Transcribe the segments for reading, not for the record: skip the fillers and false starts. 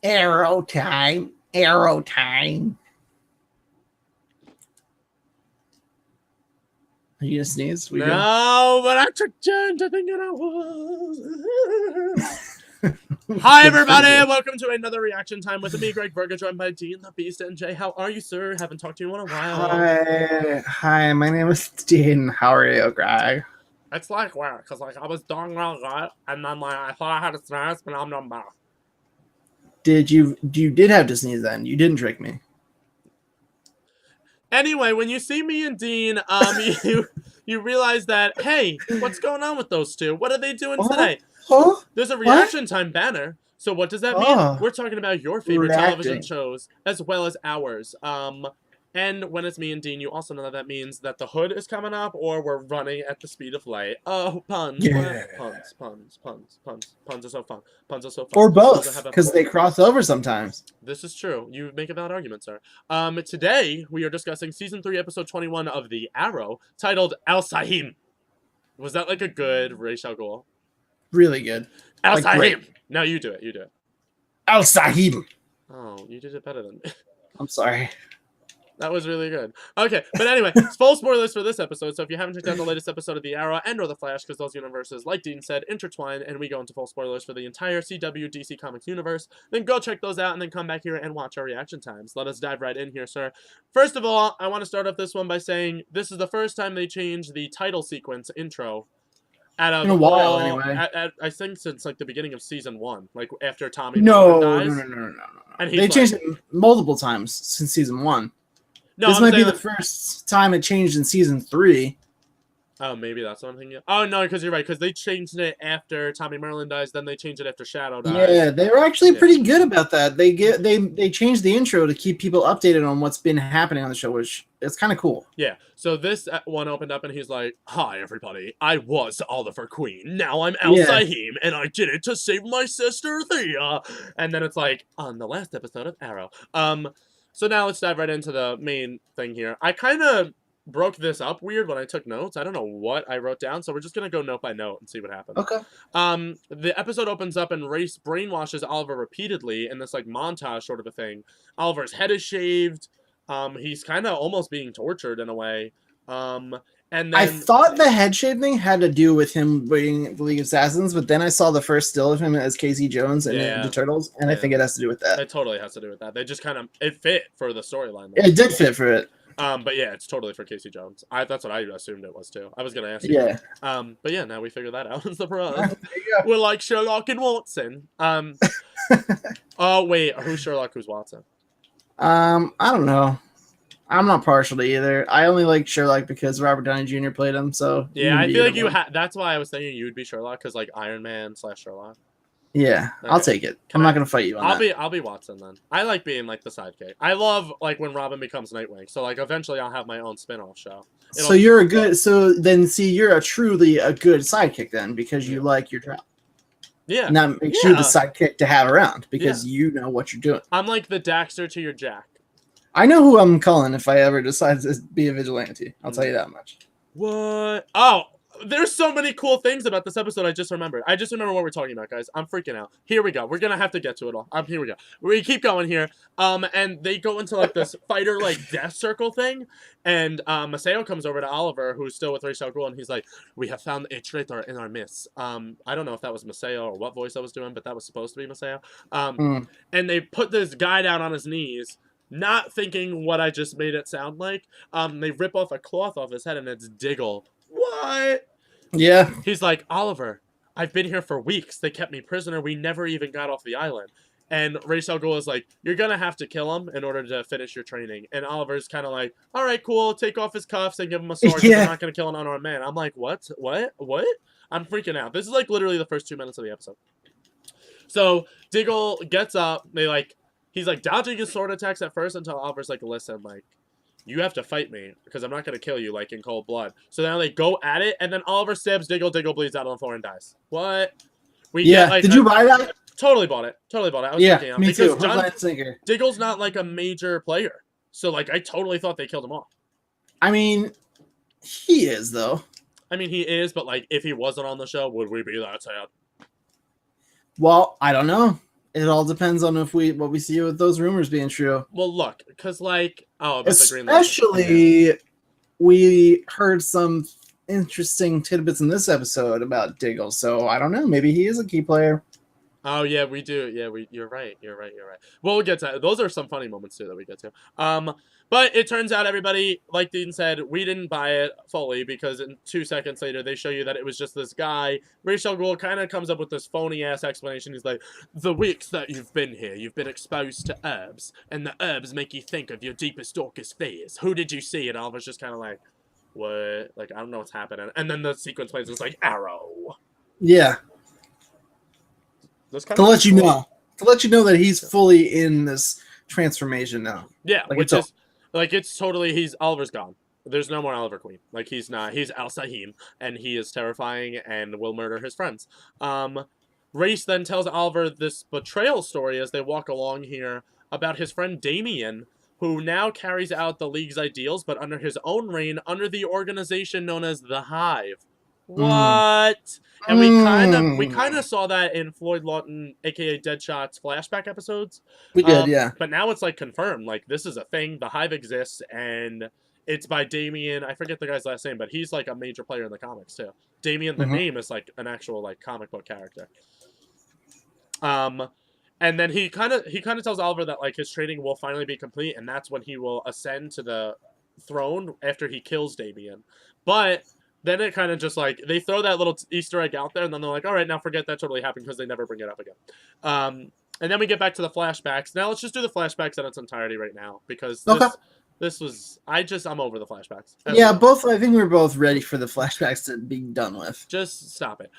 Arrow time. Arrow time. Are you gonna sneeze? No, but I took turn to thinking I was. Hi, everybody, and welcome to another reaction time with me, Greg Berger, joined by Dean, the Beast, and Jay. How are you, sir? Haven't talked to you in a while. Hi. My name is Dean. How are you, Greg? It's like weird, because I was doing real good, and then I thought I had a sneeze, but I'm not back. You did have to sneeze then. You didn't trick me. Anyway, when you see me and Dean, you realize that, hey, what's going on with those two? What are they doing today? Huh? There's a reaction time banner. So what does that mean? We're talking about your favorite television shows as well as ours. And when it's me and Dean, you also know that means that the hood is coming up or we're running at the speed of light. Oh, puns. Yeah. Puns are so fun. Puns are so fun. Or both, because they cross over sometimes. This is true. You make a valid argument, sir. Today, we are discussing Season 3, Episode 21 of The Arrow, titled Al-Sal-Him. Was that like a good Ra's al Ghul? Really good. Al-Sal-Him! Now you do it. Al-Sal-Him! Oh, you did it better than me. I'm sorry. That was really good. Okay, but anyway, full spoilers for this episode, so if you haven't checked out the latest episode of The Arrow and or The Flash, because those universes, like Dean said, intertwine, and we go into full spoilers for the entire CW DC Comics universe, then go check those out and then come back here and watch our reaction times. Let us dive right in here, sir. First of all, I want to start off this one by saying this is the first time they changed the title sequence intro in a while, anyway. I think since like the beginning of Season 1, like after Tommy Merlin dies. No. And they changed it multiple times since Season 1. No, this might be the first time it changed in Season 3. Oh, maybe that's what I'm thinking. Oh, no, because you're right, because they changed it after Tommy Merlin dies, then they changed it after Shadow dies. Yeah, they were actually pretty good about that. They changed the intro to keep people updated on what's been happening on the show, which is kind of cool. Yeah, so this one opened up and he's like, "Hi, everybody. I was Oliver Queen. Now I'm Al-Sal-Him, and I did it to save my sister Thea." And then it's like, on the last episode of Arrow. So now let's dive right into the main thing here. I kind of broke this up weird when I took notes. I don't know what I wrote down, so we're just going to go note by note and see what happens. Okay. The episode opens up and Race brainwashes Oliver repeatedly in this like montage sort of a thing. Oliver's head is shaved. He's kind of almost being tortured in a way. And then, I thought the head shave thing had to do with him being the League of Assassins, but then I saw the first still of him as Casey Jones and the Turtles, and I think it has to do with that. It totally has to do with that. They just kind of, it fit for the storyline. It did fit for it. But yeah, it's totally for Casey Jones. That's what I assumed it was too. I was gonna ask you. Yeah. But yeah, now we figured that out. Surprise. We're like Sherlock and Watson. Oh wait, who's Sherlock? Who's Watson? I don't know. I'm not partial to either. I only like Sherlock because Robert Downey Jr. played him. So yeah, I feel like you that's why I was thinking you would be Sherlock because like Iron Man / Sherlock. Yeah, okay. I'll take it. I'm not gonna fight you on that. I'll be Watson then. I like being like the sidekick. I love like when Robin becomes Nightwing. So like eventually I'll have my own spin-off show. So you're a good. So then see, you're truly a good sidekick then because you like your job. Yeah. And that makes you the sidekick to have around because you know what you're doing. I'm like the Daxter to your Jack. I know who I'm calling if I ever decide to be a vigilante. I'll tell you that much. What? Oh, there's so many cool things about this episode I just remembered. I just remember what we're talking about, guys. I'm freaking out. Here we go. We're going to have to get to it all. Here we go. We keep going here. And they go into like this fighter like death circle thing. And Maceo comes over to Oliver, who's still with Ra's al Ghul, and he's like, "We have found a traitor in our midst." I don't know if that was Maceo or what voice I was doing, but that was supposed to be Maceo. And they put this guy down on his knees. Not thinking what I just made it sound like. They rip off a cloth off his head and it's Diggle. What? Yeah. He's like, "Oliver, I've been here for weeks. They kept me prisoner. We never even got off the island." And Ra's al Ghul is like, "You're going to have to kill him in order to finish your training." And Oliver's kind of like, "All right, cool. Take off his cuffs and give him a sword because I'm not going to kill an unarmed man." I'm like, what? I'm freaking out. This is like literally the first 2 minutes of the episode. So Diggle gets up. He's like dodging his sword attacks at first until Oliver's like, "Listen, like, you have to fight me because I'm not going to kill you like in cold blood." So now they go at it and then Oliver stabs Diggle. Diggle bleeds out on the floor and dies. What? Did you buy that? Totally bought it. I was me too. Diggle's not like a major player. So like I totally thought they killed him off. I mean, he is though. I mean, he is, but like if he wasn't on the show, would we be that sad? Well, I don't know. It all depends on what we see with those rumors being true. Well, look, because like, about the Green Lantern. Especially, we heard some interesting tidbits in this episode about Diggle, so I don't know. Maybe he is a key player. Oh yeah, we do. Yeah, you're right. You're right. Well, we'll get to that. Those are some funny moments too that we get to. But it turns out everybody, like Dean said, we didn't buy it fully because in 2 seconds later they show you that it was just this guy. Ra's al Ghul kind of comes up with this phony ass explanation. He's like, "The weeks that you've been here, you've been exposed to herbs, and the herbs make you think of your deepest, darkest fears. Who did you see?" And Oliver's just kind of like, "What? Like I don't know what's happening." And then the sequence plays. It's like Arrow. Yeah. To let you know that he's fully in this transformation now. Yeah, like which is like it's totally Oliver's gone. There's no more Oliver Queen. Like he's not. He's Al-Sal-Him, and he is terrifying and will murder his friends. Race then tells Oliver this betrayal story as they walk along here about his friend Damien, who now carries out the League's ideals, but under his own reign, under the organization known as the Hive. What? And we kind of saw that in Floyd Lawton, aka Deadshot's flashback episodes. We did, yeah. But now it's like confirmed. Like this is a thing. The Hive exists, and it's by Damien. I forget the guy's last name, but he's like a major player in the comics too. Damien, the name is like an actual like comic book character. And then he kind of tells Oliver that like his training will finally be complete, and that's when he will ascend to the throne after he kills Damien. But then it kind of just like they throw that little Easter egg out there, and then they're like, "All right, now forget that totally happened," because they never bring it up again. And then we get back to the flashbacks. Now let's just do the flashbacks in its entirety right now because this was I'm over the flashbacks. Yeah, both. I think we're both ready for the flashbacks to be done with. Just stop it.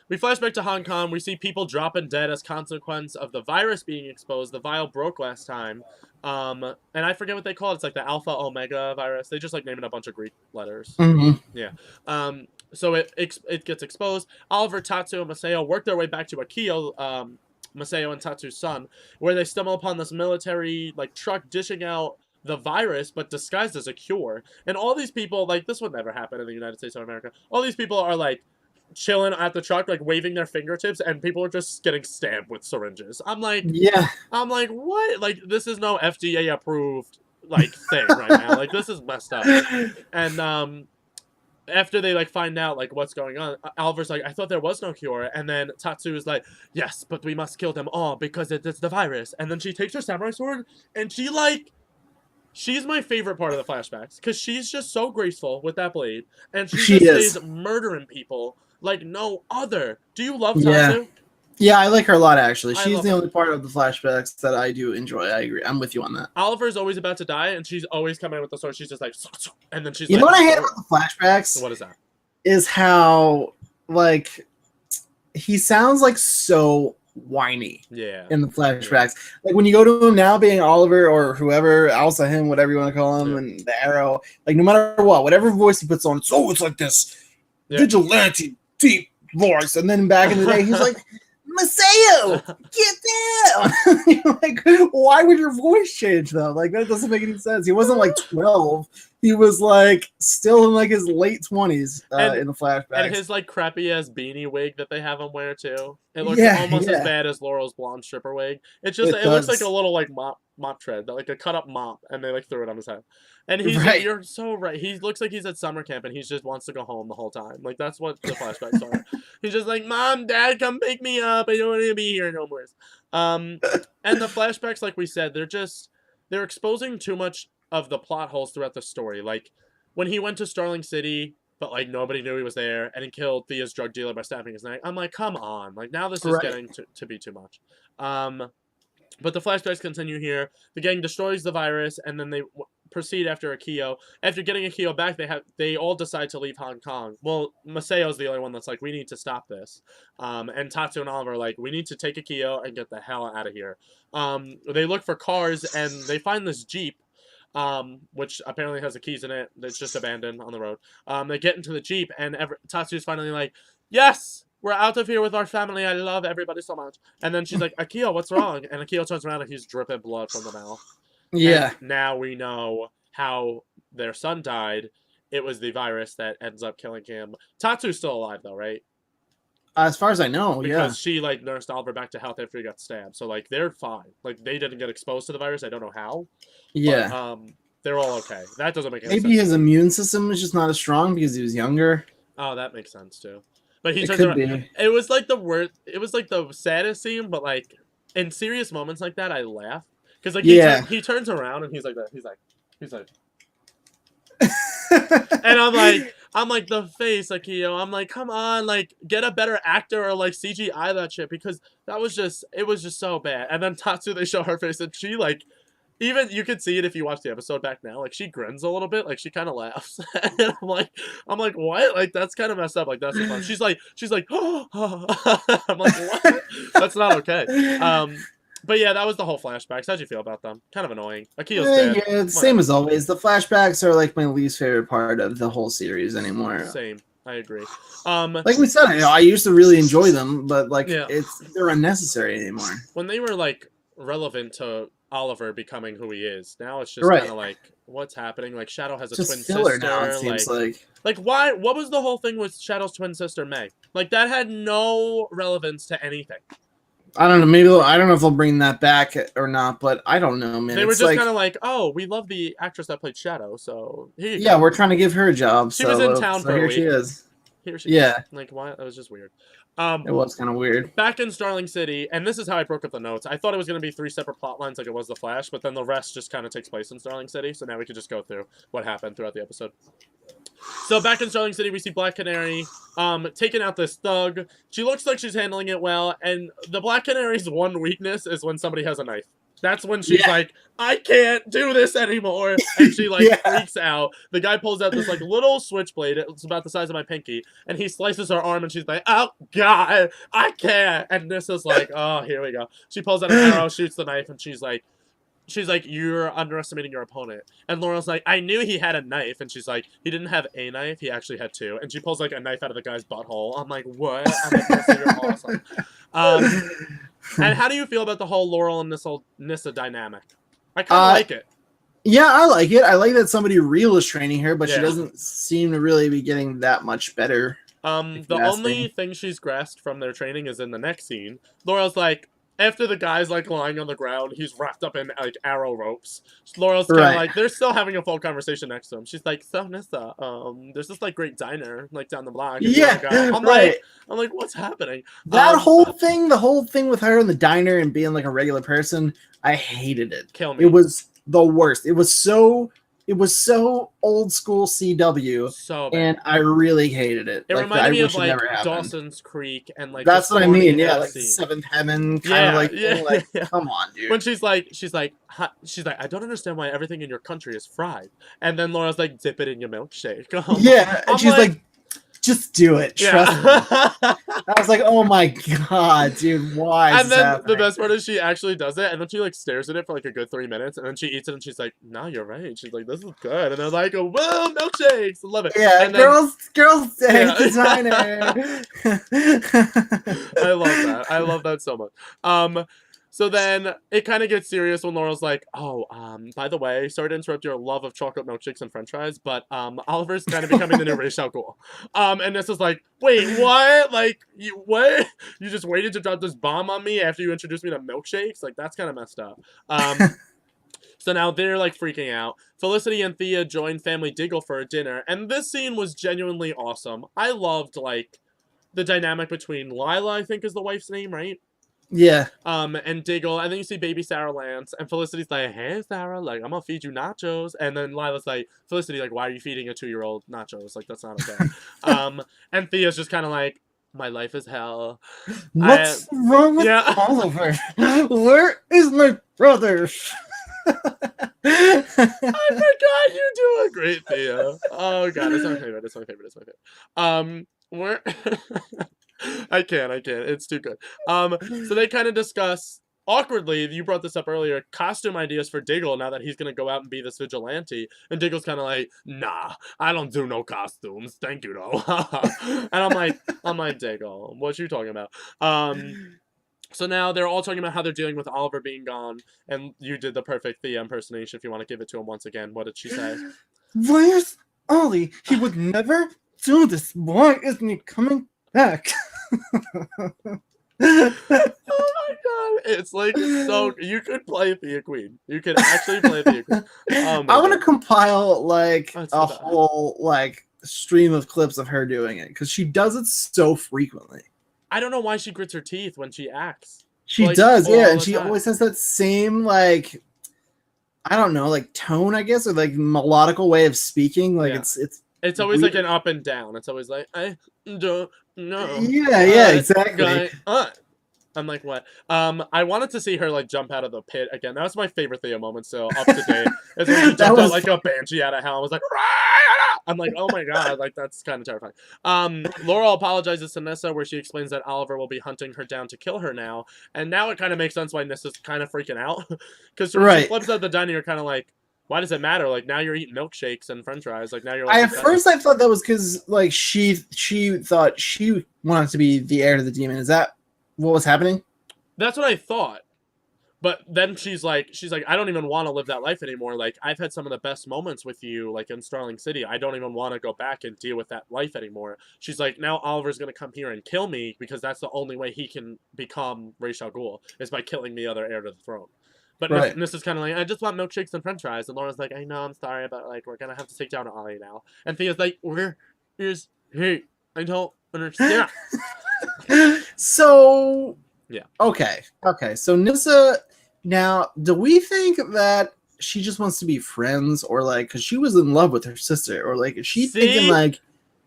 We flash back to Hong Kong. We see people dropping dead as consequence of the virus being exposed. The vial broke last time. And I forget what they call it. It's like the Alpha Omega virus. They just like name it a bunch of Greek letters. Mm-hmm. Yeah. So it gets exposed. Oliver, Tatsu, and Maseo work their way back to Akio, Maseo and Tatsu's son, where they stumble upon this military like truck dishing out the virus, but disguised as a cure. And all these people, like, this would never happen in the United States of America. All these people are like chilling at the truck, like waving their fingertips, and people are just getting stabbed with syringes. I'm like, what? Like, this is no FDA approved like thing right now. Like, this is messed up. And after they like find out like what's going on, Oliver's like, I thought there was no cure, and then Tatsu is like, yes, but we must kill them all because it's the virus. And then she takes her samurai sword and she's my favorite part of the flashbacks because she's just so graceful with that blade, and she just stays murdering people like no other. Do you love Tatsu? Yeah, I like her a lot, actually. She's the only part of the flashbacks that I do enjoy. I agree. I'm with you on that. Oliver's always about to die, and she's always coming in with the sword. She's just like, and then she's You know what I hate about the flashbacks? What is that? Is how, like, he sounds like so whiny in the flashbacks. Like, when you go to him now being Oliver or whoever, Al-Sal-Him, whatever you want to call him, and the Arrow, like, no matter what, whatever voice he puts on, it's like this vigilante, deep voice. And then back in the day, he's like, Maseo, get down! You're like, why would your voice change though? Like, that doesn't make any sense. He wasn't like 12. He was like still in like his late 20s in the flashbacks. And his like crappy ass beanie wig that they have him wear too. It looks almost as bad as Laurel's blonde stripper wig. It's just it looks like a little like mop tread, like a cut up mop, and they like threw it on his head. And he's you're so right. He looks like he's at summer camp and he just wants to go home the whole time. Like that's what the flashbacks are. He's just like, Mom, Dad, come pick me up. I don't want to be here no more. And the flashbacks, like we said, they're exposing too much of the plot holes throughout the story. Like when he went to Starling City, but like nobody knew he was there, and he killed Thea's drug dealer by stabbing his neck. I'm like, come on. Like now this is getting to be too much. But the flashbacks continue here. The gang destroys the virus, and then they proceed after Akio. After getting Akio back, they all decide to leave Hong Kong. Well, Maseo's the only one that's like, we need to stop this. And Tatsu and Oliver are like, we need to take Akio and get the hell out of here. They look for cars, and they find this Jeep, which apparently has the keys in it. That's just abandoned on the road. They get into the Jeep, and Tatsu's finally like, yes! We're out of here with our family. I love everybody so much. And then she's like, Akio, what's wrong? And Akio turns around and he's dripping blood from the mouth. Yeah. And now we know how their son died. It was the virus that ends up killing him. Tatsu's still alive, though, right? As far as I know, because she like nursed Oliver back to health after he got stabbed. So like they're fine. Like they didn't get exposed to the virus. I don't know how. Yeah. But, they're all okay. That doesn't make any sense. Maybe his immune system was just not as strong because he was younger. Oh, that makes sense too. But he It turns could around. be. It was like the worst. It was like the saddest scene, but like in serious moments like that, I laugh because like he turns around and he's like that. He's like, and I'm like the face, like I'm like, come on, like get a better actor or like CGI that shit because it was just so bad. And then Tatsu, they show her face and she like. Even you could see it if you watch the episode back now. Like she grins a little bit, like she kind of laughs. And I'm like, what? Like that's kind of messed up. Like that's fun. She's like, oh. I'm like, what? That's not okay. But yeah, that was the whole flashbacks. How'd you feel about them? Kind of annoying. Akio's dead. Yeah, same as always. The flashbacks are like my least favorite part of the whole series anymore. Same. I agree. Like we said, I used to really enjoy them, but like they're unnecessary anymore. When they were like relevant to Oliver becoming who he is. Now it's just kind of like, what's happening? Like Shadow has a twin sister. Now, it seems like why? What was the whole thing with Shadow's twin sister May? Like that had no relevance to anything. I don't know. Maybe I don't know if they'll bring that back or not, but I don't know, man. They were just kind of like, oh, we love the actress that played Shadow, so we're trying to give her a job. She was in town for a week. She is. Here she is. Like why? That was just weird. It was kind of weird. Back in Starling City, and this is how I broke up the notes. I thought it was going to be 3 separate plot lines like it was The Flash, but then the rest just kind of takes place in Starling City, so now we could just go through what happened throughout the episode. So back in Starling City, we see Black Canary taking out this thug. She looks like she's handling it well, and the Black Canary's one weakness is when somebody has a knife. That's when she's like, I can't do this anymore. And she like freaks out. The guy pulls out this like little switchblade. It's about the size of my pinky. And he slices her arm and she's like, oh God, I can't. And this is like, oh, here we go. She pulls out an arrow, shoots the knife, and she's like, you're underestimating your opponent. And Laurel's like, I knew he had a knife. And she's like, he didn't have a knife, he actually had 2. And she pulls like a knife out of the guy's butthole. I'm like, what? I'm like, you're awesome. And how do you feel about the whole Laurel and Nissa dynamic? I kind of like it. Yeah, I like it. I like that somebody real is training her, but she doesn't seem to really be getting that much better. The only thing she's grasped from their training is in the next scene. Laurel's like, after the guy's like lying on the ground, he's wrapped up in like arrow ropes. Laurel's kind of like, they're still having a full conversation next to him. She's like, so Nissa, there's this like great diner like down the block. I'm like, what's happening? That whole thing, the whole thing with her in the diner and being like a regular person, I hated it. Kill me. It was the worst. It was so old school CW, so bad. And I really hated it. It reminded me of like Dawson's Creek and like that's what I mean. Yeah, like Seventh Heaven kind of like thing. Like, come on, dude. When she's like, I don't understand why everything in your country is fried, and then Laura's like, dip it in your milkshake. And she's like, just do it. Trust me. I was like, oh my God, dude, why? And then the best part is she actually does it, and then she like stares at it for like a good 3 minutes, and then she eats it, and she's like, no, you're right. She's like, this is good. And they're like, whoa, milkshakes. I love it. Yeah, and girls designer. I love that. I love that so much. So then it kind of gets serious when Laurel's like, oh, by the way, sorry to interrupt your love of chocolate milkshakes and french fries, but Oliver's kind of becoming the new Ra's al Ghul. And this is like, wait, what? Like, what? You just waited to drop this bomb on me after you introduced me to milkshakes? Like, that's kind of messed up. So now they're like freaking out. Felicity and Thea join Family Diggle for a dinner, and this scene was genuinely awesome. I loved like the dynamic between Lila, I think is the wife's name, right? Yeah. And Diggle, and then you see baby Sarah Lance, and Felicity's like, hey, Sarah, like, I'm gonna feed you nachos. And then Lila's like, Felicity, like, why are you feeding a 2-year-old nachos? Like, that's not okay. And Thea's just kind of like, my life is hell. What's wrong with Oliver? Where is my brother? I forgot you do a great Thea. Oh, God, it's my favorite. It's my favorite. It's my favorite. Where... I can't. It's too good. So they kind of discuss, awkwardly, you brought this up earlier, costume ideas for Diggle now that he's going to go out and be this vigilante. And Diggle's kind of like, nah, I don't do no costumes. Thank you, though. And I'm like, Diggle, what you talking about? So now they're all talking about how they're dealing with Oliver being gone. And you did the perfect Thea impersonation if you want to give it to him once again. What did she say? Where's Ollie? He would never do this. Why isn't he coming back? Oh my god! It's like so. You could play Thea Queen. You could actually play Thea Queen. I want to compile like so whole like stream of clips of her doing it because she does it so frequently. I don't know why she grits her teeth when she acts. She like, does, yeah, and she always has that same like, I don't know, like tone, I guess, or like melodical way of speaking. Like it's always weird. Like an up and down. It's always like I don't know. Yeah, exactly. I'm like, what? I wanted to see her like jump out of the pit again. That was my favorite Thea moment. So up to date is when she jumped out like a banshee out of hell. I was like, I'm like, oh my god, like that's kind of terrifying. Laurel apologizes to Nissa, where she explains that Oliver will be hunting her down to kill her now, and now it kind of makes sense why Nissa's kind of freaking out because she flips out the dining. You're kind of like, why does it matter? Like now you're eating milkshakes and French fries. Like now you're. At first, I thought that was because like she thought she wanted to be the heir to the demon. Is that what was happening? That's what I thought. But then she's like, I don't even want to live that life anymore. Like, I've had some of the best moments with you, like in Starling City. I don't even want to go back and deal with that life anymore. She's like, now Oliver's going to come here and kill me because that's the only way he can become Ra's al Ghul is by killing the other heir to the throne. But this is kind of like, I just want milkshakes and French fries. And Laura's like, I know, I'm sorry, but like, we're going to have to take down Ollie now. And Thea's like, where is he? I don't understand. So... yeah. Okay. So Nissa, now, do we think that she just wants to be friends, or like, because she was in love with her sister, or like, is she thinking like?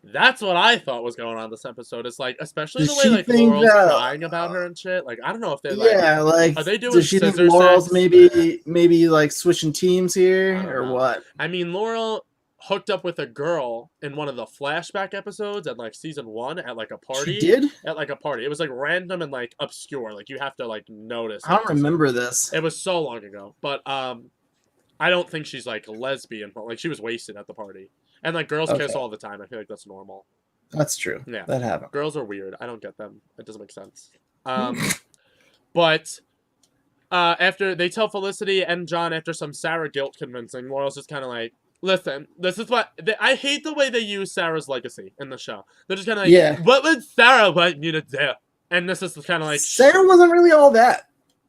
That's what I thought was going on this episode. It's like, especially the way like Laurel's crying about her and shit. Like, I don't know if they're like, are they doing? Does she think Laurel's maybe like switching teams here or what? I mean, Laurel hooked up with a girl in one of the flashback episodes at like season 1 at like a party. She did? At like a party. It was like random and like obscure. Like you have to like notice. I don't remember this. It was so long ago. But I don't think she's like a lesbian. Like she was wasted at the party. And like girls kiss all the time. I feel like that's normal. That's true. Yeah. That happened. Girls are weird. I don't get them. It doesn't make sense. But after they tell Felicity and John after some Sarah guilt convincing, Laurel's just kind of like, listen, this is what I hate the way they use Sarah's legacy in the show. They're just kind of like, what would Sarah want you to do? And this is kind of like, Sarah wasn't really all that.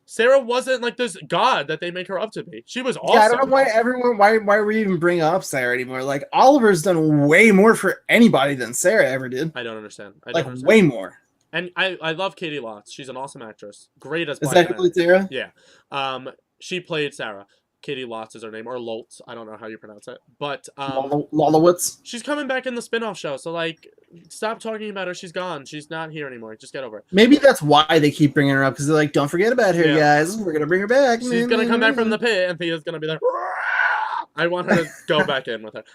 Sarah wasn't like this god that they make her up to be. She was awesome. Yeah, I don't know why we even bring up Sarah anymore. Like Oliver's done way more for anybody than Sarah ever did. I don't understand. Way more. And I love Katie Lotz. She's an awesome actress. Great as Black. Is that really Sarah? Yeah. She played Sarah. Katie Lotz is her name, or Lotz. I don't know how you pronounce it. But Lolowitz. She's coming back in the spinoff show, so like, stop talking about her. She's gone. She's not here anymore. Just get over it. Maybe that's why they keep bringing her up, because they're like, don't forget about her, guys. We're gonna bring her back. She's gonna come back from the pit, and Thea's gonna be like, I want her to go back in with her.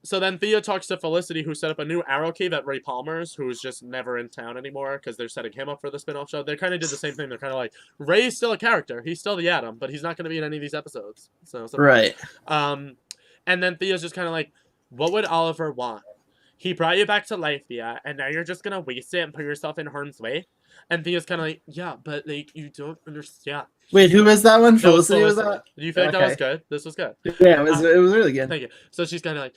So then Thea talks to Felicity, who set up a new arrow cave at Ray Palmer's, who's just never in town anymore because they're setting him up for the spinoff show. They kind of did the same thing. They're kind of like, Ray's still a character. He's still the Atom, but he's not going to be in any of these episodes. So right. And then Thea's just kind of like, what would Oliver want? He brought you back to life, Thea, and now you're just going to waste it and put yourself in harm's way? And Thea's kind of like, yeah, but like, you don't understand. Wait, who was that one? Felicity was that? Do you think that was good? This was good. Yeah, it was really good. Thank you. So she's kind of like,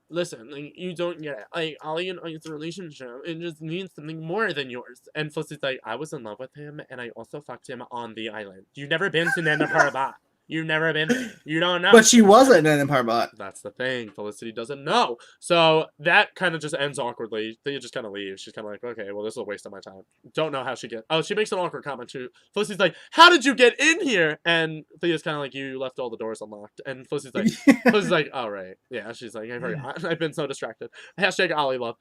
listen, like, you don't get it. Like, Ollie and I's relationship, it just means something more than yours. And Felicity's like, I was in love with him, and I also fucked him on the island. You've never been to Nanda Parbat. You've never been there. You don't know. But she wasn't in Parbat. That's the thing. Felicity doesn't know. So that kind of just ends awkwardly. Thea just kind of leaves. She's kind of like, okay, well, this is a waste of my time. Don't know how she gets... Oh, she makes an awkward comment too. Felicity's like, how did you get in here? And Thea's kind of like, you left all the doors unlocked. And Felicity's like, all right. Yeah, she's like, I forgot. I've been so distracted. Hashtag Ollie love.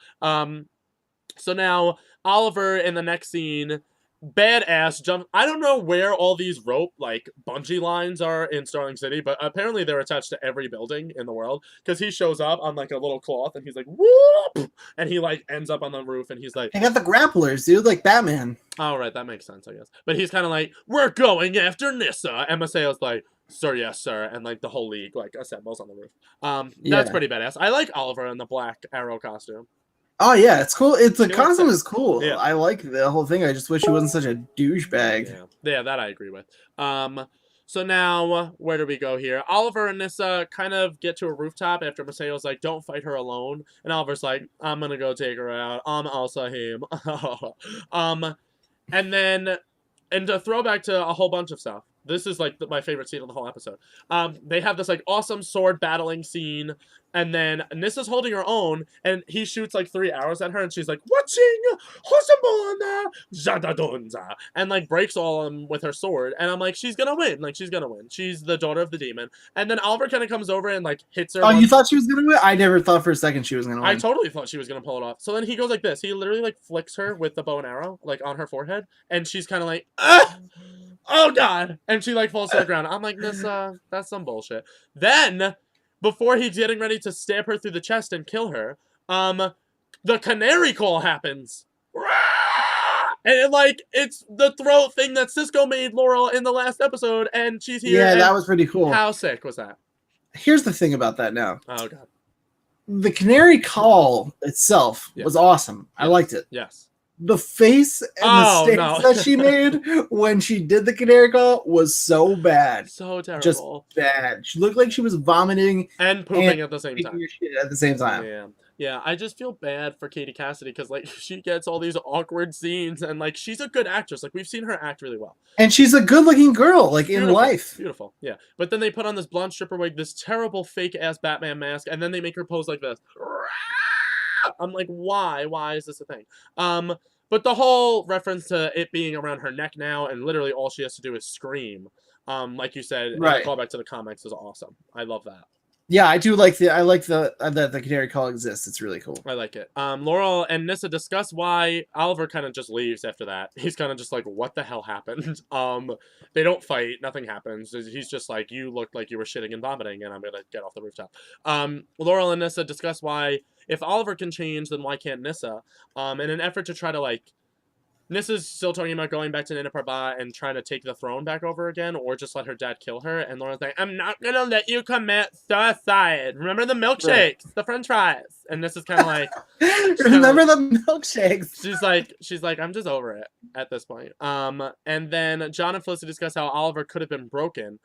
So now Oliver in the next scene... badass jump. I don't know where all these rope like bungee lines are in Starling City, but apparently they're attached to every building in the world, because he shows up on like a little cloth and he's like whoop, and he like ends up on the roof and he's like, they got the grapplers, dude, like Batman. Oh right, that makes sense, I guess. But he's kind of like, we're going after Nissa, and Maceo's like, sir, yes sir, and like the whole league like assembles on the roof. That's pretty badass. I like Oliver in the black arrow costume. Oh yeah, it's cool. The costume is cool. Yeah. I like the whole thing. I just wish he wasn't such a douchebag. Yeah, that I agree with. So now, where do we go here? Oliver and Nissa kind of get to a rooftop after Masayo's like, don't fight her alone. And Oliver's like, I'm gonna go take her out. I'm Al-Sal-Him. And then, and to throw back to a whole bunch of stuff. This is like my favorite scene of the whole episode. They have this like awesome sword battling scene, and then Nissa's holding her own, and he shoots like 3 arrows at her, and she's like, "Watching, Zadadonza," and like breaks all of them with her sword. And I'm like, she's gonna win. Like she's gonna win. She's the daughter of the demon. And then Oliver kind of comes over and like hits her. Oh, you thought she was gonna win? I never thought for a second she was gonna win. I totally thought she was gonna pull it off. So then he goes like this. He literally like flicks her with the bow and arrow, like on her forehead, and she's kind of like, oh god, and she like falls to the ground. I'm like, that's some bullshit. Then, before he's getting ready to stab her through the chest and kill her, the canary call happens. And it's the throat thing that Cisco made Laurel in the last episode, and she's here. Yeah, that was pretty cool. How sick was that? Here's the thing about that now. Oh god. The canary call itself was awesome. Yes. I liked it. Yes. The face and the stance that she made when she did the canary call was so bad. So terrible. Just bad. She looked like she was vomiting and pooping at the same time. At the same time. Yeah. Yeah, I just feel bad for Katie Cassidy because, like, she gets all these awkward scenes and, like, she's a good actress. Like, we've seen her act really well. And she's a good-looking girl, like, in life. Beautiful, yeah. But then they put on this blonde stripper wig, this terrible fake-ass Batman mask, and then they make her pose like this. I'm like, why? Why is this a thing? But the whole reference to it being around her neck now and literally all she has to do is scream, like you said, right. Call back to the comics is awesome. I love that. Yeah, I do like the canary call exists. It's really cool. I like it. Laurel and Nissa discuss why Oliver kind of just leaves after that. He's kind of just like, what the hell happened? They don't fight. Nothing happens. He's just like, you looked like you were shitting and vomiting, and I'm going to get off the rooftop. Laurel and Nissa discuss why if Oliver can change, then why can't Nissa? In an effort to try to, like, Nissa's still talking about going back to Nana Parbat and trying to take the throne back over again, or just let her dad kill her. And Laura's like, I'm not going to let you commit suicide. Remember the milkshakes, right. The french fries. And Nissa's kind of like... Remember the milkshakes. She's like, I'm just over it at this point. And then John and Felicity discuss how Oliver could have been broken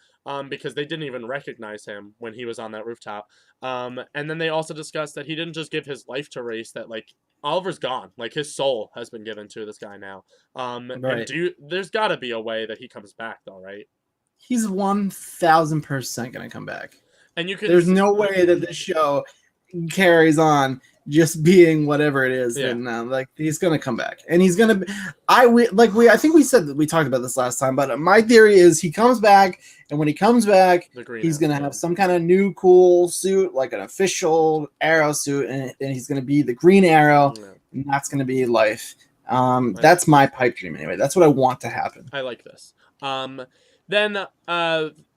because they didn't even recognize him when he was on that rooftop. And then they also discuss that he didn't just give his life to Race, that, like, Oliver's gone. Like, his soul has been given to this guy now. Right. And there's got to be a way that he comes back, though, right? He's 1,000% going to come back. And you could. There's no way that this show carries on just being whatever it is. Yeah. And like, he's going to come back. And he's going to. I think we said that we talked about this last time, but my theory is he comes back, and when he comes back, he's going to have some kind of new cool suit, like an official Arrow suit, and he's going to be the Green Arrow, and that's going to be life. That's my pipe dream anyway. That's what I want to happen. I like this. Then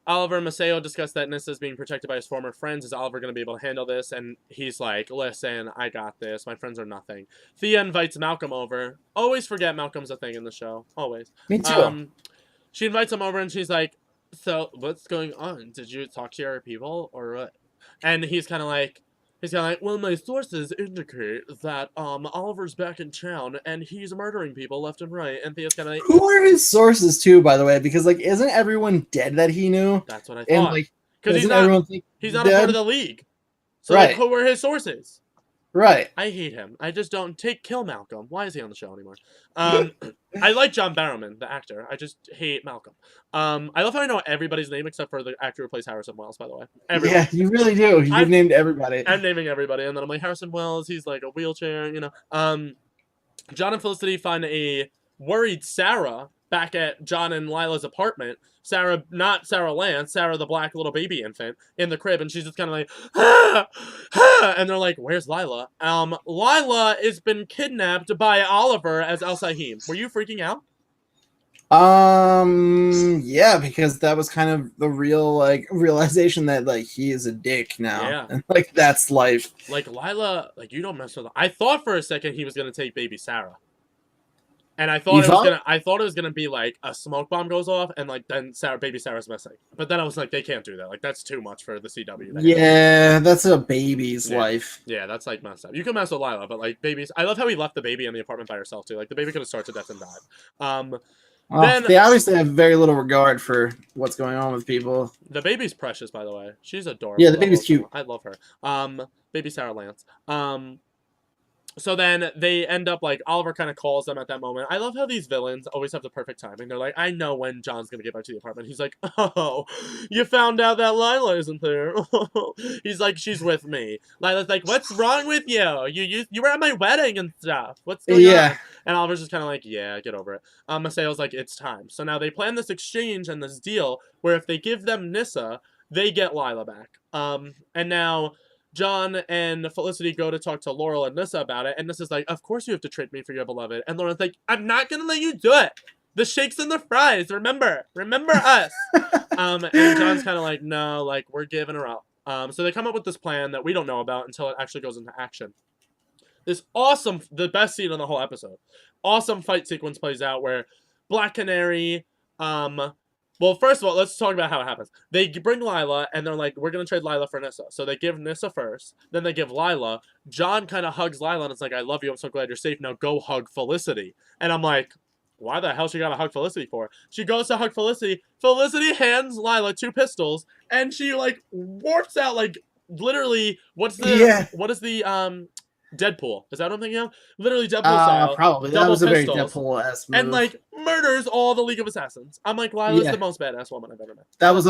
Oliver and Maceo discuss that Nissa is being protected by his former friends. Is Oliver going to be able to handle this? And he's like, listen, I got this. My friends are nothing. Thea invites Malcolm over. Always forget Malcolm's a thing in the show. Always. Me too. She invites him over, and she's like, so what's going on? Did you talk to your people or what? And he's kind of like, well, my sources indicate that Oliver's back in town and he's murdering people left and right. And Thea's kind of like, who are his sources too, by the way? Because like, isn't everyone dead that he knew? That's what I thought. And like, because he's not a part of the league. So right. Like, who were his sources? Right. I hate him. I just don't kill Malcolm. Why is he on the show anymore? I like John Barrowman, the actor. I just hate Malcolm. I love how I know everybody's name except for the actor who plays Harrison Wells, by the way. Everyone. Yeah, you really do. You've named everybody. I'm naming everybody, and then I'm like, Harrison Wells, he's like a wheelchair, you know. John and Felicity find a worried Sarah back at John and Lila's apartment. Sarah, not Sarah Lance, Sarah the black little baby infant in the crib, and she's just kind of like, and they're like, where's Lila? Lila has been kidnapped by Oliver as Al-Sal-Him. Were you freaking out? Yeah, because that was kind of the real, like, realization that, like, he is a dick now. Yeah. And, like, that's life. Like, Lila, like, you don't mess with her. I thought for a second he was going to take baby Sarah. And I thought it was gonna be like a smoke bomb goes off and like then baby Sarah's missing. But then I was like, they can't do that. Like that's too much for the CW. Yeah, that's a baby's life. Yeah, that's like messed up. You can mess with Lila, but like babies, I love how he left the baby in the apartment by herself too. Like the baby could have starved to death and died. Then they obviously have very little regard for what's going on with people. The baby's precious, by the way. She's adorable. Yeah, the baby's cute. I love her. Baby Sarah Lance. So then they end up, like, Oliver kind of calls them at that moment. I love how these villains always have the perfect timing. They're like, I know when John's going to get back to the apartment. He's like, oh, you found out that Lila isn't there. He's like, she's with me. Lila's like, what's wrong with you? You were at my wedding and stuff. What's going on? And Oliver's just kind of like, yeah, get over it. Maceo's like, it's time. So now they plan this exchange and this deal where if they give them Nyssa, they get Lila back. And now John and Felicity go to talk to Laurel and Nyssa about it, and Nyssa's like, of course you have to trade me for your beloved. And Laurel's like, I'm not gonna let you do it. The shakes and the fries, remember us. And John's kind of like, no, like, we're giving her up. So they come up with this plan that we don't know about until it actually goes into action. This awesome, the best scene in the whole episode, awesome fight sequence plays out where Black Canary, well, first of all, let's talk about how it happens. They bring Lila, and they're like, we're going to trade Lila for Nyssa. So they give Nyssa first, then they give Lila. John kind of hugs Lila, and it's like, I love you, I'm so glad you're safe, now go hug Felicity. And I'm like, why the hell she got to hug Felicity for? She goes to hug Felicity. Felicity hands Lila 2 pistols, and she, like, warps out, like, literally, what is the, Deadpool. Is that what I'm thinking of? Literally Deadpool style. Probably. That was a very Deadpool-esque move. And, like, murders all the League of Assassins. I'm like, Lila's the most badass woman I've ever met. That was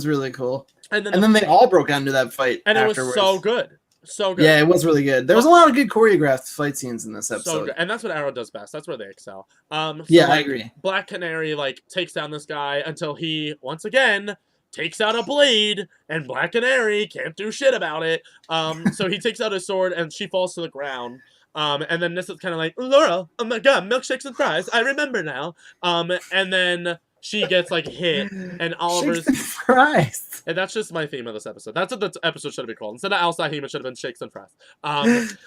really cool. And then they all broke out into that fight and afterwards. It was so good. So good. Yeah, it was really good. There was a lot of good choreographed fight scenes in this episode. So good. And that's what Arrow does best. That's where they excel. I agree. Black Canary, like, takes down this guy until he, once again, takes out a blade, and Black Canary can't do shit about it. So he takes out his sword, and she falls to the ground. And then Nyssa's kind of like, Laura, oh my god, milkshakes and fries, I remember now. And then she gets, like, hit, and Oliver's... Shakes and fries! And that's just my theme of this episode. That's what the episode should have been called. Instead of Al-Sal-Him, it should have been Shakes and Fries.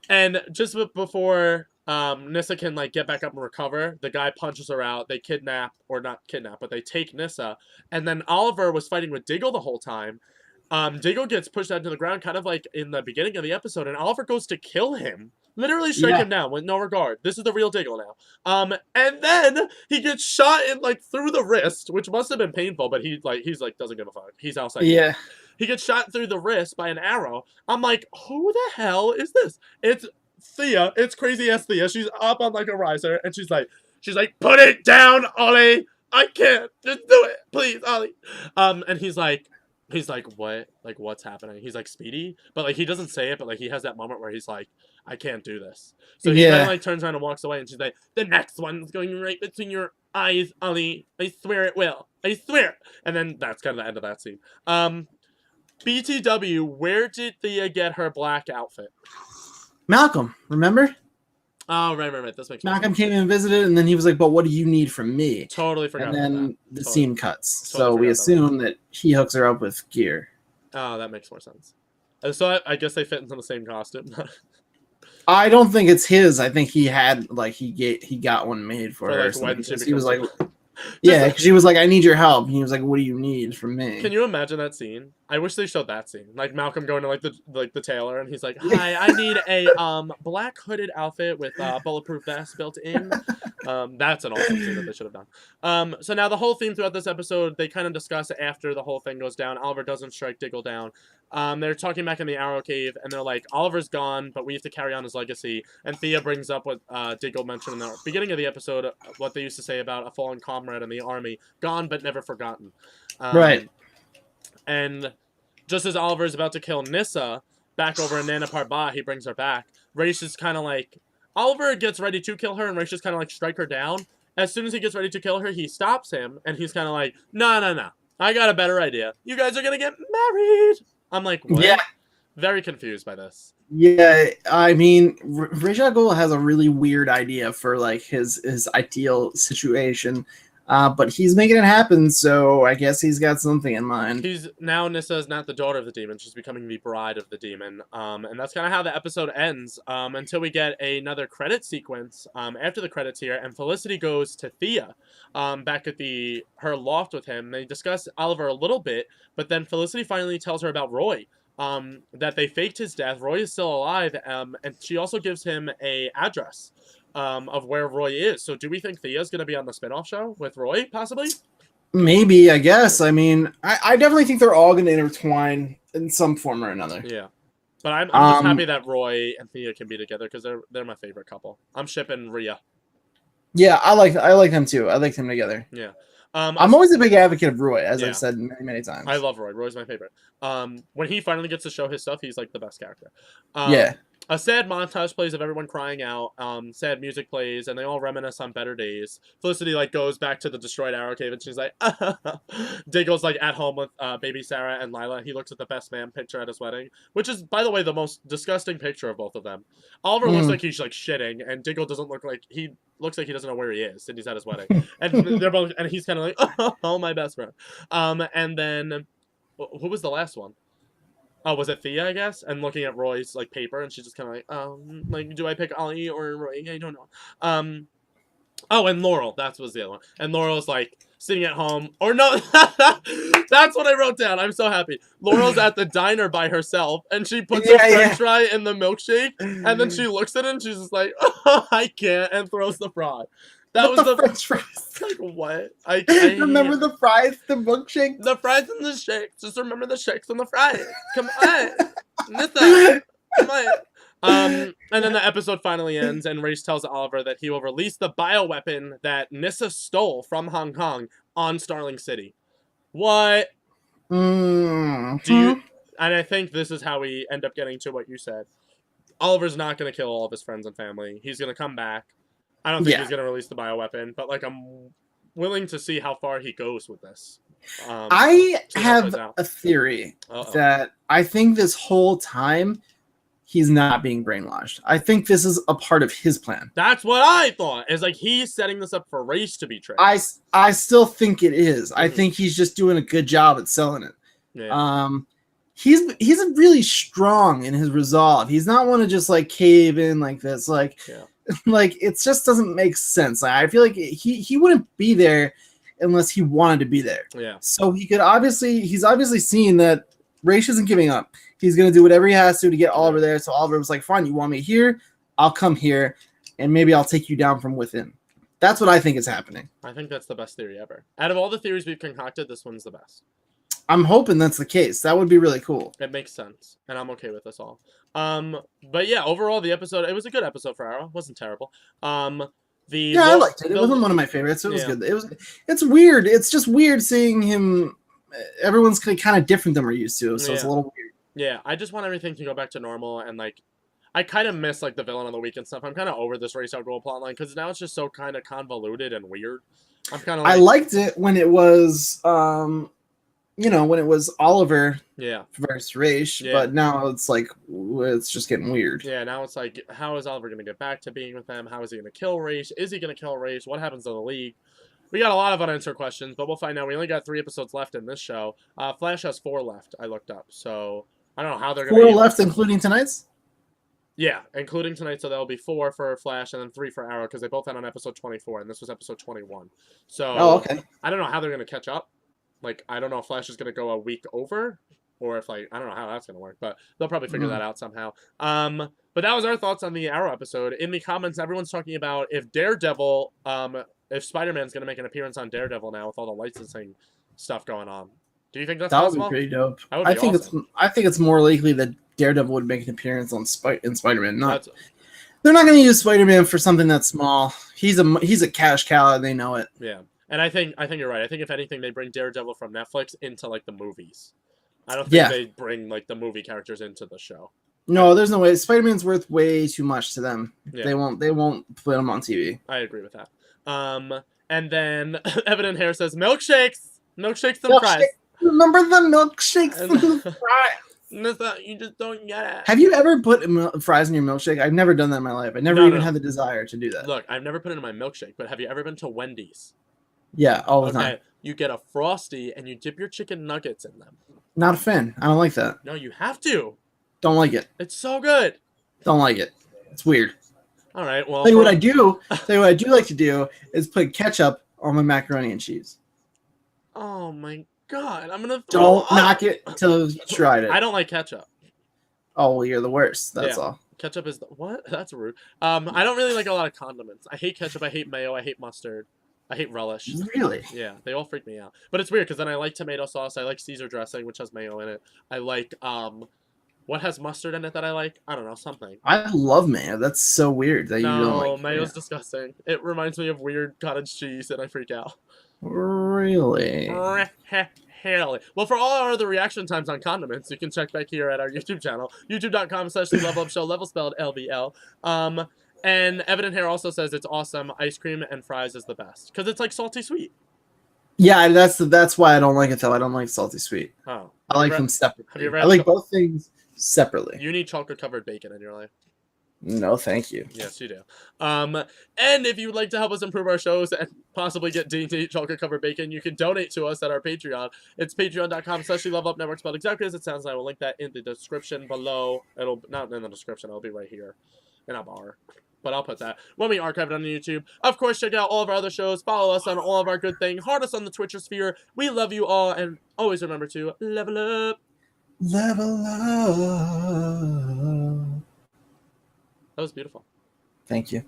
And just before Nyssa can, like, get back up and recover, the guy punches her out. They kidnap, or not kidnap, but they take Nyssa. And then Oliver was fighting with Diggle the whole time. Diggle gets pushed down to the ground kind of like in the beginning of the episode, and Oliver goes to kill him. Literally strike him down with no regard. This is the real Diggle now. And then he gets shot in, like, through the wrist, which must have been painful, but he's like doesn't give a fuck. He's outside. Yeah. He gets shot through the wrist by an arrow. I'm like, who the hell is this? It's Thea. It's crazy ass Thea. She's up on, like, a riser, and she's like, put it down, Ollie. I can't. Just do it, please, Ollie. And he's like, what? Like, what's happening? He's like, Speedy? But, like, he doesn't say it, but, like, he has that moment where he's like, I can't do this. So he kind of, like, turns around and walks away, and she's like, the next one's going right between your eyes, Ollie. I swear it will. I swear. And then that's kind of the end of that scene. BTW, where did Thea get her black outfit? Malcolm, remember? Oh, right. This makes sense. Malcolm came and visited, and then he was like, but what do you need from me? Totally forgot about that. And then the scene cuts. So we assume that he hooks her up with gear. Oh, that makes more sense. So I guess they fit into the same costume. I don't think it's his. I think he had, like, he got one made for her. Like, he was like, yeah, because she was like, I need your help. And he was like, what do you need from me? Can you imagine that scene? I wish they showed that scene. Like, Malcolm going to, like, the tailor, and he's like, hi, I need a black hooded outfit with bulletproof vest built in. That's an awesome scene that they should have done. So now the whole theme throughout this episode, they kind of discuss after the whole thing goes down. Oliver doesn't strike Diggle down. They're talking back in the Arrow Cave, and they're like, Oliver's gone, but we have to carry on his legacy. And Thea brings up what Diggle mentioned in the beginning of the episode, what they used to say about a fallen comrade in the army, gone but never forgotten. Right. And just as Oliver is about to kill Nyssa, back over in Nana Parbat, he brings her back. Raish is kind of like, Oliver gets ready to kill her, and Raish is kind of like, strike her down. As soon as he gets ready to kill her, he stops him, and he's kind of like, no. I got a better idea. You guys are going to get married. I'm like, what? Yeah. Very confused by this. Yeah, I mean, Ra's al Ghul has a really weird idea for, like, his ideal situation. But he's making it happen, so I guess he's got something in mind. Now Nyssa is not the daughter of the demon, she's becoming the bride of the demon. And that's kind of how the episode ends, until we get another credit sequence after the credits here, and Felicity goes to Thea back at her loft with him. They discuss Oliver a little bit, but then Felicity finally tells her about Roy. That they faked his death. Roy is still alive, and she also gives him an address of where Roy is. So do we think Thea's going to be on the spinoff show with Roy, possibly? Maybe, I guess. I mean, I definitely think they're all going to intertwine in some form or another. Yeah. But I'm just happy that Roy and Thea can be together because they're my favorite couple. I'm shipping Rhea. Yeah, I like them too. I like them together. Yeah. I'm always a big advocate of Roy, as I've said many, many times. I love Roy. Roy's my favorite. When he finally gets to show his stuff, he's like the best character. Yeah. A sad montage plays of everyone crying out. Sad music plays, and they all reminisce on better days. Felicity like goes back to the destroyed Arrow Cave, and she's like, Diggle's like at home with baby Sarah and Lila. He looks at the best man picture at his wedding, which is, by the way, the most disgusting picture of both of them. Oliver looks like he's like shitting, and Diggle doesn't look like he doesn't know where he is, and he's at his wedding. And they're both, and he's kind of like, oh, my best friend. And then who was the last one? Oh, was it Thea, I guess? And looking at Roy's, like, paper, and she's just kind of like, do I pick Ollie or Roy? I don't know. Oh, and Laurel. That was the other one. And Laurel's, like, sitting at home. Or no, that's what I wrote down. I'm so happy. Laurel's at the diner by herself, and she puts a french fry in the milkshake, and then she looks at it, and she's just like, oh, I can't, and throws the fry. That was the french fries. Like, what? I remember the fries, the milkshake? The fries and the shakes. Just remember the shakes and the fries. Come on. Nissa. Come on. And then the episode finally ends, and Race tells Oliver that he will release the bioweapon that Nissa stole from Hong Kong on Starling City. What? Mm-hmm. Do you... And I think this is how we end up getting to what you said. Oliver's not going to kill all of his friends and family. He's going to come back. I don't think he's going to release the bioweapon, but, like, I'm willing to see how far he goes with this. I have a theory that I think this whole time he's not being brainwashed. I think this is a part of his plan. That's what I thought. Is like he's setting this up for Race to be tricked. I still think it is. I think he's just doing a good job at selling it. Yeah. He's really strong in his resolve. He's not one to just like cave in like this. Like, like it just doesn't make sense. I feel like he wouldn't be there unless he wanted to be there. Yeah. So he's obviously seen that Race isn't giving up. He's gonna do whatever he has to get Oliver there. So Oliver was like, "Fine, you want me here? I'll come here, and maybe I'll take you down from within." That's what I think is happening. I think that's the best theory ever. Out of all the theories we've concocted, this one's the best. I'm hoping that's the case. That would be really cool. It makes sense, and I'm okay with this all. But yeah, overall, the episode, it was a good episode for Arrow. It wasn't terrible. I liked it. It wasn't one of my favorites. It was good. It's weird. It's just weird seeing him. Everyone's kind of different than we're used to, so it's a little weird. Yeah, I just want everything to go back to normal, and like, I kind of miss like the villain of the week and stuff. I'm kind of over this Race Out Goal plotline because now it's just so kind of convoluted and weird. I'm kind of. I liked it when it was, when it was Oliver. Yeah. Versus Race, but now it's like it's just getting weird. Yeah, now it's like, how is Oliver going to get back to being with them? How is he going to kill Race? Is he going to kill Race? What happens to the League? We got a lot of unanswered questions, but we'll find out. We only got 3 episodes left in this show. Flash has 4 left. I looked up, so I don't know how they're going to. 4 left, including tonight's. Yeah, including tonight, so there'll be 4 for Flash and then 3 for Arrow because they both had on episode 24, and this was episode 21. So, okay. I don't know how they're going to catch up. Like, I don't know if Flash is going to go a week over, or if like I don't know how that's going to work, but they'll probably figure that out somehow. But that was our thoughts on the Arrow episode. In the comments, everyone's talking about if Daredevil, if Spider-Man's going to make an appearance on Daredevil now with all the licensing stuff going on. Do you think that's possible? That would be pretty dope. I think it's more likely that Daredevil would make an appearance on Spider-Man. They're not going to use Spider-Man for something that's small. He's a cash cow, and they know it. Yeah, and I think you're right. I think if anything, they bring Daredevil from Netflix into like the movies. I don't think they bring like the movie characters into the show. No, there's no way. Spider-Man's worth way too much to them. Yeah. They won't put him on TV. I agree with that. And then Evan and Hare says milkshakes and fries. Remember the milkshakes and the fries? You just don't get it. Have you ever put fries in your milkshake? I've never done that in my life. I never even had the desire to do that. Look, I've never put it in my milkshake, but have you ever been to Wendy's? Yeah, all the time. You get a Frosty and you dip your chicken nuggets in them. Not a fan. I don't like that. No, you have to. Don't like it. It's so good. Don't like it. It's weird. All right, well. Tell you what I do like to do is put ketchup on my macaroni and cheese. Oh my god, I'm gonna don't knock it till you tried it. I don't like ketchup. Oh well, you're the worst. That's all. Ketchup is what? That's rude. I don't really like a lot of condiments. I hate ketchup. I hate mayo. I hate mustard. I hate relish. Really? Yeah, they all freak me out. But it's weird because then I like tomato sauce. I like Caesar dressing, which has mayo in it. I like what has mustard in it that I like? I don't know, something. I love mayo. That's so weird that you don't like. No, mayo's disgusting. It reminds me of weird cottage cheese, and I freak out. Really? Well, for all our other reaction times on condiments, you can check back here at our YouTube channel, youtube.com/levelupshow, level spelled LVL. And Evident Hair also says it's awesome. Ice cream and fries is the best because it's like salty sweet. Yeah, that's why I don't like it though. I don't like salty sweet. Oh, I like them separately. Have you ever I like both things separately. You need chocolate covered bacon in your life. No, thank you. Yes, you do. And if you'd like to help us improve our shows and possibly get D&D chocolate covered bacon, you can donate to us at our Patreon. It's patreon.com/levelupnetwork, spelled exactly as it sounds. I will link that in the description below. It'll not in the description. It'll be right here in a bar. But I'll put that when we archive it on YouTube. Of course, check out all of our other shows. Follow us on all of our good things. Heart us on the Twitcher sphere. We love you all, and always remember to level up. Level up. That was beautiful. Thank you.